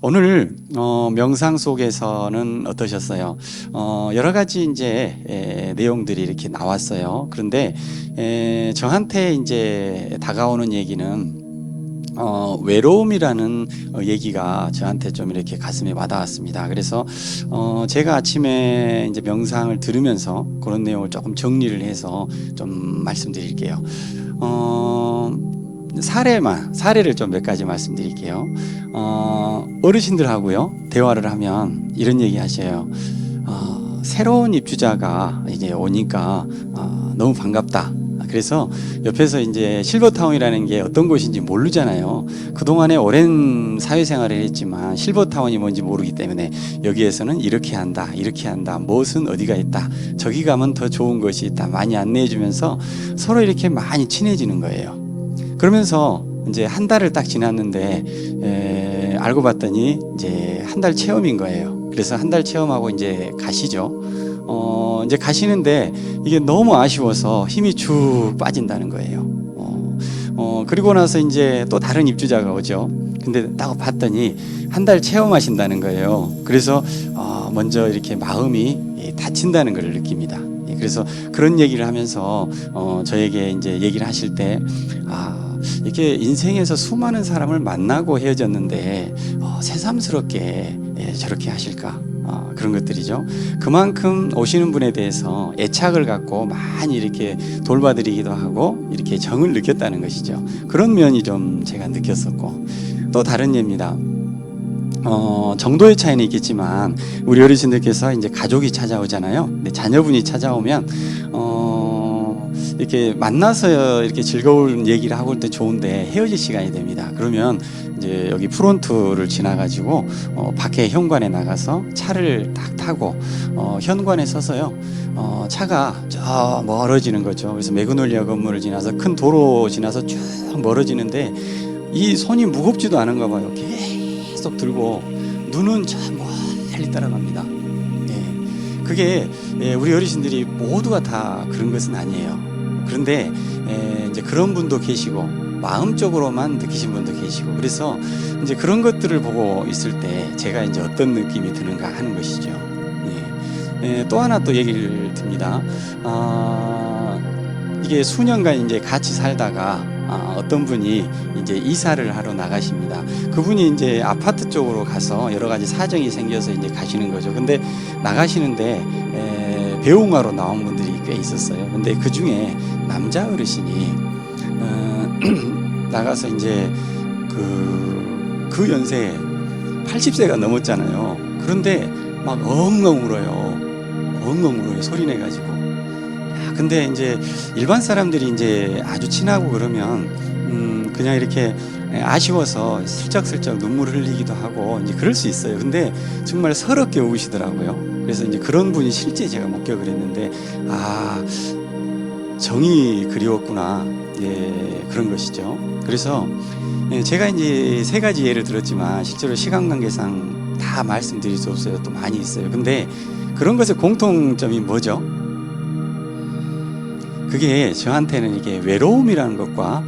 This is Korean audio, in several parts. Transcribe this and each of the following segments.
오늘 명상 속에서는 어떠셨어요? 여러 가지 이제 내용들이 이렇게 나왔어요. 그런데 저한테 이제 다가오는 얘기는 외로움이라는 얘기가 저한테 좀 이렇게 가슴에 와닿았습니다. 그래서 제가 아침에 이제 명상을 들으면서 그런 내용을 조금 정리를 해서 좀 말씀드릴게요. 사례를 좀 몇 가지 말씀드릴게요. 어르신들하고요 대화를 하면 이런 얘기 하셔요. 새로운 입주자가 이제 오니까 너무 반갑다. 그래서 옆에서 이제 실버타운이라는 게 어떤 곳인지 모르잖아요. 그동안에 오랜 사회생활을 했지만 실버타운이 뭔지 모르기 때문에 여기에서는 이렇게 한다, 이렇게 한다, 무엇은 어디가 있다, 저기 가면 더 좋은 것이 있다 많이 안내해 주면서 서로 이렇게 많이 친해지는 거예요. 그러면서 이제 한 달을 딱 지났는데 알고 봤더니 이제 한 달 체험인 거예요. 그래서 한 달 체험하고 이제 가시죠. 이제 가시는데 이게 너무 아쉬워서 힘이 쭉 빠진다는 거예요. 그리고 나서 이제 또 다른 입주자가 오죠. 근데 딱 봤더니 한 달 체험하신다는 거예요. 그래서 먼저 이렇게 마음이 다친다는 걸 느낍니다. 그래서 그런 얘기를 하면서 저에게 이제 얘기를 하실 때 이렇게 인생에서 수많은 사람을 만나고 헤어졌는데 새삼스럽게 저렇게 하실까? 그런 것들이죠. 그만큼 오시는 분에 대해서 애착을 갖고 많이 이렇게 돌봐드리기도 하고 이렇게 정을 느꼈다는 것이죠. 그런 면이 좀 제가 느꼈었고, 또 다른 예입니다. 정도의 차이는 있겠지만 우리 어르신들께서 이제 가족이 찾아오잖아요. 근데 자녀분이 찾아오면 이렇게 만나서 이렇게 즐거운 얘기를 하고 올 때 좋은데 헤어질 시간이 됩니다. 그러면 이제 여기 프론트를 지나가지고 밖에 현관에 나가서 차를 딱 타고 현관에 서서요. 차가 저 멀어지는 거죠. 그래서 매그놀리아 건물을 지나서 큰 도로 지나서 쭉 멀어지는데 이 손이 무겁지도 않은가 봐요. 계속 들고 눈은 저 멀리 따라갑니다. 그게 우리 어르신들이 모두가 다 그런 것은 아니에요. 그런데 이제 그런 분도 계시고 마음적으로만 느끼신 분도 계시고, 그래서 이제 그런 것들을 보고 있을 때 제가 이제 어떤 느낌이 드는가 하는 것이죠. 또 하나 또 얘기를 듭니다. 이게 수년간 이제 같이 살다가 어떤 분이 이제 이사를 하러 나가십니다. 그분이 이제 아파트 쪽으로 가서 여러 가지 사정이 생겨서 이제 가시는 거죠. 근데 나가시는데 배웅하러 나온 분들이 꽤 있었어요. 근데 그 중에 남자 어르신이 나가서 이제 그 연세에 80세가 넘었잖아요. 그런데 막 엉엉 울어요. 엉엉 울어요. 소리 내가지고. 근데 이제 일반 사람들이 이제 아주 친하고 그러면 그냥 이렇게 아쉬워서 슬쩍슬쩍 눈물을 흘리기도 하고 이제 그럴 수 있어요. 근데 정말 서럽게 우시더라고요. 그래서 이제 그런 분이 실제 제가 목격을 했는데 정이 그리웠구나. 그런 것이죠. 그래서 제가 이제 세 가지 예를 들었지만 실제로 시간 관계상 다 말씀드릴 수 없어요. 또 많이 있어요. 근데 그런 것의 공통점이 뭐죠? 그게 저한테는 이게 외로움이라는 것과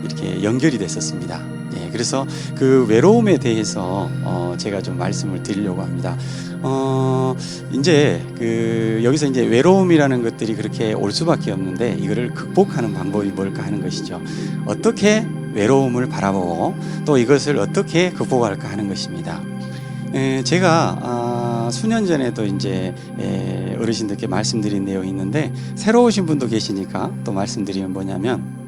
이렇게 연결이 됐었습니다. 그래서 그 외로움에 대해서 제가 좀 말씀을 드리려고 합니다. 이제 여기서 이제 외로움이라는 것들이 그렇게 올 수밖에 없는데 이거를 극복하는 방법이 뭘까 하는 것이죠. 어떻게 외로움을 바라보고 또 이것을 어떻게 극복할까 하는 것입니다. 제가 수년 전에도 이제 어르신들께 말씀드린 내용이 있는데 새로 오신 분도 계시니까 또 말씀드리면 뭐냐면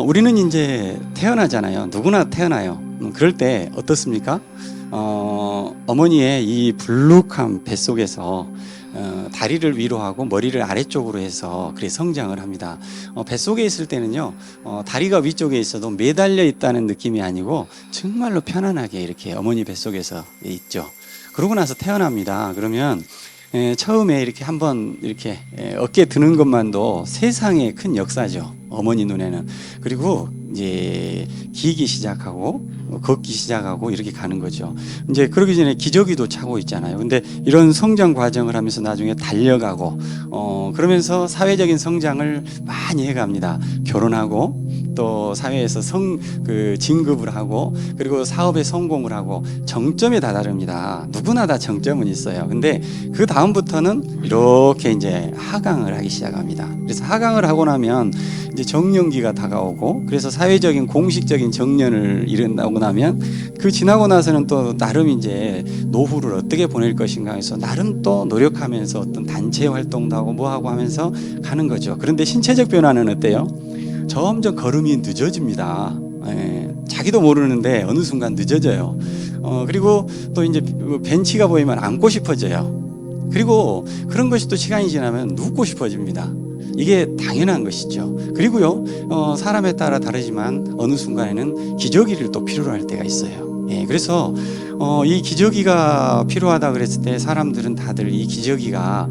우리는 이제 태어나잖아요. 누구나 태어나요. 그럴 때 어떻습니까? 어머니의 이 불룩한 뱃속에서 다리를 위로 하고 머리를 아래쪽으로 해서 그래 성장을 합니다. 뱃속에 있을 때는요, 다리가 위쪽에 있어도 매달려 있다는 느낌이 아니고 정말로 편안하게 이렇게 어머니 뱃속에서 있죠. 그러고 나서 태어납니다. 그러면 처음에 이렇게 한번 이렇게 어깨에 드는 것만도 세상에 큰 역사죠. 어머니 눈에는. 그리고 이제 기기 시작하고 걷기 시작하고 이렇게 가는 거죠. 이제 그러기 전에 기저귀도 차고 있잖아요. 근데 이런 성장 과정을 하면서 나중에 달려가고 그러면서 사회적인 성장을 많이 해갑니다. 결혼하고 또 사회에서 진급을 하고 그리고 사업에 성공을 하고 정점에 다다릅니다. 누구나 다 정점은 있어요. 근데 그 다음부터는 이렇게 이제 하강을 하기 시작합니다. 그래서 하강을 하고 나면 이제 정년기가 다가오고 그래서 사회적인 공식적인 정년을 이룬다고 나면 그 지나고 나서는 또 나름 이제 노후를 어떻게 보낼 것인가 해서 나름 또 노력하면서 어떤 단체 활동도 하고 뭐하고 하면서 가는 거죠. 그런데 신체적 변화는 어때요? 점점 걸음이 늦어집니다. 자기도 모르는데 어느 순간 늦어져요. 그리고 또 이제 벤치가 보이면 앉고 싶어져요. 그리고 그런 것이 또 시간이 지나면 눕고 싶어집니다. 이게 당연한 것이죠. 그리고요, 사람에 따라 다르지만 어느 순간에는 기저귀를 또 필요로 할 때가 있어요. 그래서 이 기저귀가 필요하다 그랬을 때 사람들은 다들 이 기저귀가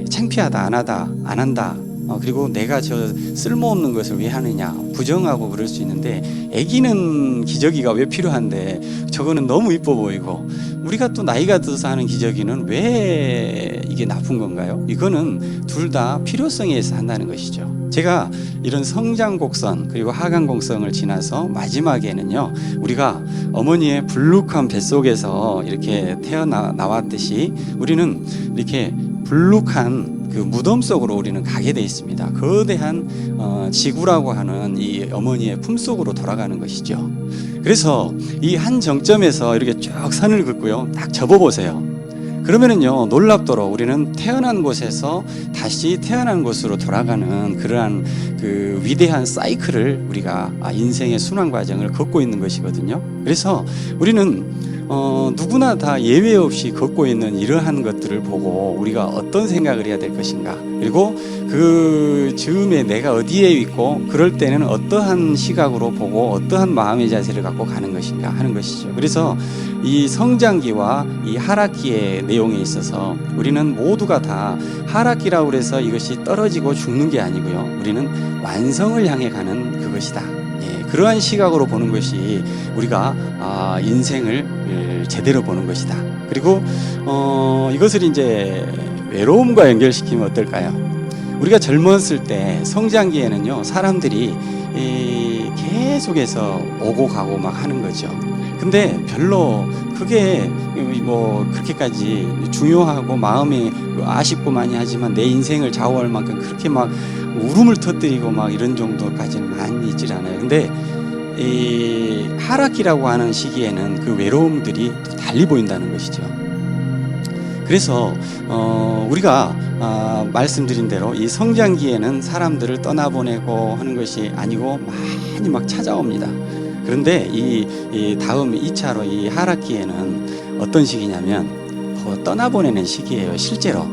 창피하다, 안 한다. 그리고 내가 저 쓸모없는 것을 왜 하느냐 부정하고 그럴 수 있는데 애기는 기저귀가 왜 필요한데 저거는 너무 이뻐 보이고 우리가 또 나이가 들어서 하는 기저귀는 왜 이게 나쁜 건가요? 이거는 둘 다 필요성에 의해서 한다는 것이죠. 제가 이런 성장 곡선 그리고 하강 곡선을 지나서 마지막에는요 우리가 어머니의 불룩한 뱃속에서 이렇게 태어나왔듯이 우리는 이렇게 불룩한 그 무덤 속으로 우리는 가게 돼 있습니다. 거대한 지구라고 하는 이 어머니의 품속으로 돌아가는 것이죠. 그래서 이 한 정점에서 이렇게 쭉 선을 긋고요, 딱 접어보세요. 그러면은요 놀랍도록 우리는 태어난 곳에서 다시 태어난 곳으로 돌아가는 그러한 그 위대한 사이클을 우리가 인생의 순환 과정을 걷고 있는 것이거든요. 그래서 우리는 누구나 다 예외 없이 걷고 있는 이러한 것들을 보고 우리가 어떤 생각을 해야 될 것인가, 그리고 그 즈음에 내가 어디에 있고 그럴 때는 어떠한 시각으로 보고 어떠한 마음의 자세를 갖고 가는 것인가 하는 것이죠. 그래서 이 성장기와 이 하락기의 내용에 있어서 우리는 모두가 다 하락기라고 해서 이것이 떨어지고 죽는 게 아니고요, 우리는 완성을 향해 가는 그것이다. 그러한 시각으로 보는 것이 우리가 인생을 제대로 보는 것이다. 그리고 이것을 이제 외로움과 연결시키면 어떨까요? 우리가 젊었을 때 성장기에는요 사람들이 계속해서 오고 가고 막 하는 거죠. 근데 별로 그게 뭐 그렇게까지 중요하고 마음이 아쉽고 많이 하지만 내 인생을 좌우할 만큼 그렇게 막 울음을 터뜨리고 막 이런 정도까지는 많이 있질 않아요. 근데 이 하락기라고 하는 시기에는 그 외로움들이 또 달리 보인다는 것이죠. 그래서 우리가 말씀드린 대로 이 성장기에는 사람들을 떠나보내고 하는 것이 아니고 많이 막 찾아옵니다. 그런데 이 다음 2차로 이 하락기에는 어떤 시기냐면 떠나보내는 시기예요. 실제로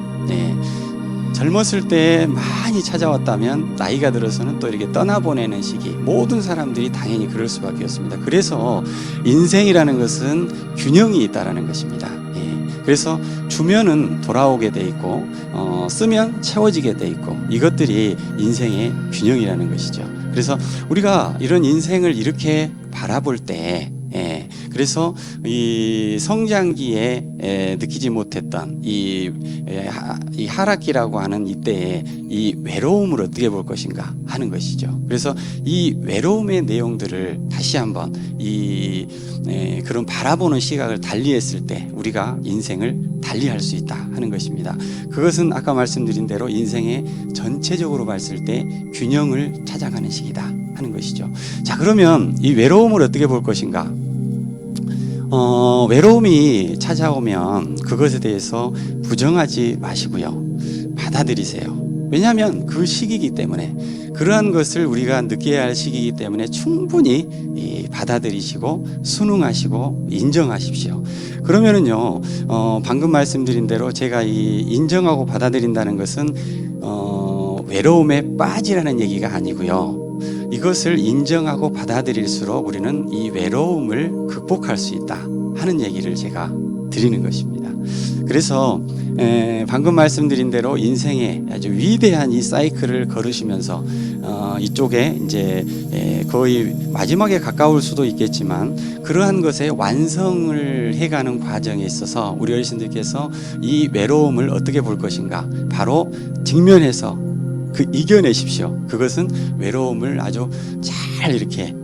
젊었을 때 많이 찾아왔다면 나이가 들어서는 또 이렇게 떠나보내는 시기, 모든 사람들이 당연히 그럴 수밖에 없습니다. 그래서 인생이라는 것은 균형이 있다라는 것입니다. 그래서 주면은 돌아오게 돼 있고 쓰면 채워지게 돼 있고, 이것들이 인생의 균형이라는 것이죠. 그래서 우리가 이런 인생을 이렇게 바라볼 때 그래서 이 성장기에 느끼지 못했던 이 하락기라고 하는 이때에 이 외로움을 어떻게 볼 것인가 하는 것이죠. 그래서 이 외로움의 내용들을 다시 한번 그런 바라보는 시각을 달리했을 때 우리가 인생을 달리할 수 있다 하는 것입니다. 그것은 아까 말씀드린 대로 인생의 전체적으로 봤을 때 균형을 찾아가는 시기다 하는 것이죠. 자, 그러면 이 외로움을 어떻게 볼 것인가? 외로움이 찾아오면 그것에 대해서 부정하지 마시고요, 받아들이세요. 왜냐하면 그 시기이기 때문에, 그러한 것을 우리가 느껴야 할 시기이기 때문에 충분히 받아들이시고 순응하시고 인정하십시오. 그러면은요 방금 말씀드린 대로 제가 이 인정하고 받아들인다는 것은 외로움에 빠지라는 얘기가 아니고요, 이것을 인정하고 받아들일수록 우리는 이 외로움을 극복할 수 있다 하는 얘기를 제가 드리는 것입니다. 그래서 방금 말씀드린 대로 인생의 아주 위대한 이 사이클을 걸으시면서 이쪽에 이제 거의 마지막에 가까울 수도 있겠지만 그러한 것에 완성을 해가는 과정에 있어서 우리 어르신들께서 이 외로움을 어떻게 볼 것인가, 바로 직면해서 이겨내십시오. 그것은 외로움을 아주 잘 이렇게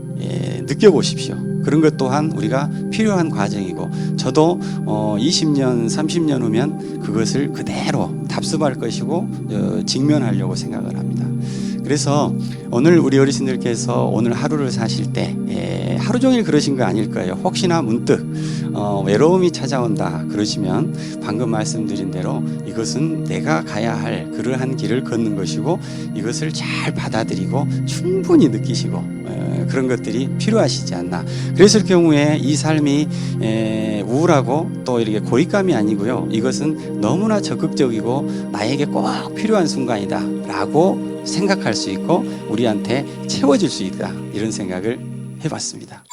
느껴보십시오. 그런 것 또한 우리가 필요한 과정이고, 저도 20년, 30년 후면 그것을 그대로 답습할 것이고 직면하려고 생각을 합니다. 그래서 오늘 우리 어르신들께서 오늘 하루를 사실 때 하루 종일 그러신 거 아닐 거예요. 혹시나 문득 외로움이 찾아온다 그러시면 방금 말씀드린 대로 이것은 내가 가야 할 그러한 길을 걷는 것이고, 이것을 잘 받아들이고 충분히 느끼시고 그런 것들이 필요하시지 않나. 그랬을 경우에 이 삶이 우울하고 또 이렇게 고립감이 아니고요, 이것은 너무나 적극적이고 나에게 꼭 필요한 순간이다 라고 생각할 수 있고 우리한테 채워질 수 있다, 이런 생각을 해봤습니다.